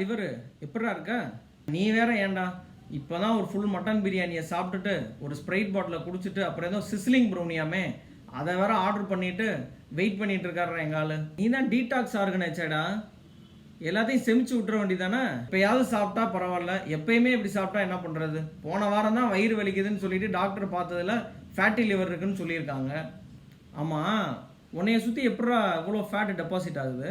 Liver எப்படா இருக்க? நீ வேற ஏன்டா இப்போதான் ஒரு ஃபுல் மட்டன் பிரியாணியை சாப்பிட்டுட்டு ஒரு ஸ்ப்ரைட் பாட்டிலை குடிச்சிட்டு அப்புறம் ஏதோ சிஸ்லிங் ப்ரௌனியாமே அதை வேற ஆர்டர் பண்ணிட்டு வெயிட் பண்ணிட்டு இருக்காரு எங்க ஆளு. நீ தான் டீடாக்ஸ் ஆர்கனைசேடா, எல்லாத்தையும் செமிச்சு விட்டுற வேண்டியதானே. எப்பயாவது சாப்பிட்டா பரவாயில்ல, எப்பயுமே இப்படி சாப்பிட்டா என்ன பண்றது? போன வாரம் தான் வயிறு வலிக்குதுன்னு சொல்லிட்டு டாக்டர் பார்த்ததுல ஃபேட்டி லிவர் இருக்குன்னு சொல்லியிருக்காங்க. ஆமா, உன்னைய சுற்றி எப்படா இவ்வளோ ஃபேட் டெபாசிட் ஆகுது?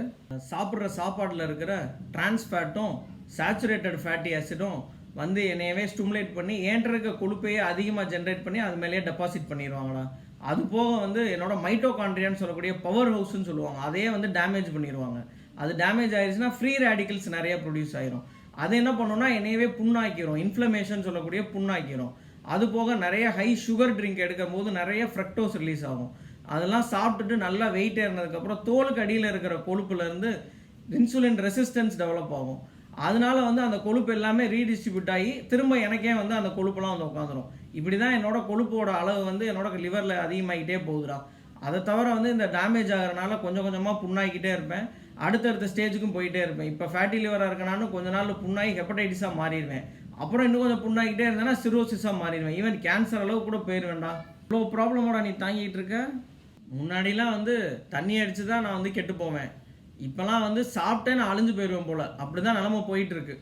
சாப்பிட்ற சாப்பாட்டில் இருக்கிற டிரான்ஸ் ஃபேட்டும் சேச்சுரேட்டட் ஃபேட்டி ஆசிடும் வந்து என்னையவே ஸ்டிமுலேட் பண்ணி ஏன்ட்ட இருக்க கொழுப்பையே அதிகமாக ஜென்ரேட் பண்ணி அது மேலேயே டெபாசிட் பண்ணிடுவாங்களா. அது போக வந்து என்னோட மைட்டோகாண்ட்ரியான்னு சொல்லக்கூடிய பவர் ஹவுஸ்ன்னு சொல்லுவாங்க, அதையே வந்து டேமேஜ் பண்ணிடுவாங்க. அது டேமேஜ் ஆயிடுச்சுன்னா ஃப்ரீ ரேடிக்கல்ஸ் நிறைய ப்ரொடியூஸ் ஆயிரும். அது என்ன பண்ணுன்னா என்னையவே புண்ணாக்கிரும், இன்ஃப்ளமேஷன் சொல்லக்கூடிய புண்ணாக்கிரும். அது போக நிறைய ஹை சுகர் ட்ரிங்க் எடுக்கும் போது நிறைய ஃப்ரக்டோஸ் ரிலீஸ் ஆகும். அதெல்லாம் சாப்பிட்டுட்டு நல்லா வெயிட் ஏறினதுக்கப்புறம் தோலுக்கு அடியில் இருக்கிற கொழுப்புலேருந்து இன்சுலின் ரெசிஸ்டன்ஸ் டெவலப் ஆகும். அதனால வந்து அந்த கொழுப்பு எல்லாமே ரீடிஸ்ட்ரிபியூட் ஆகி திரும்ப எனக்கே வந்து அந்த கொழுப்புலாம் வந்து உட்காந்துரும். இப்படி தான் என்னோட கொழுப்போட அளவு வந்து என்னோட லிவரில் அதிகமாகிட்டே போகுதுடா. அதை தவிர வந்து இந்த டேமேஜ் ஆகிறனால கொஞ்சம் கொஞ்சமாக புண்ணாகிக்கிட்டே இருப்பேன், அடுத்தடுத்த ஸ்டேஜுக்கும் போயிட்டே இருப்பேன். இப்போ ஃபேட்டி லிவராக இருக்கனாலும் கொஞ்ச நாள் புண்ணாகி ஹெப்படைட்டிஸாக மாறிடுவேன், அப்புறம் இன்னும் கொஞ்சம் புண்ணாகிட்டே இருந்தேன்னா சிரோசிஸாக மாறிடுவேன், ஈவன் கேன்சர் அளவு கூட போயிடுவேன்டா. இவ்வளோ ப்ராப்ளமோட நீ தாங்கிட்டு இருக்க. முன்னாடிலாம் வந்து தண்ணி அடித்து தான் நான் வந்து கெட்டு போவேன், இப்போலாம் வந்து சாப்பிட்டேன்னு அழிஞ்சு போயிடுவேன் போல், அப்படி தான் நிலமை போயிட்டு இருக்கு.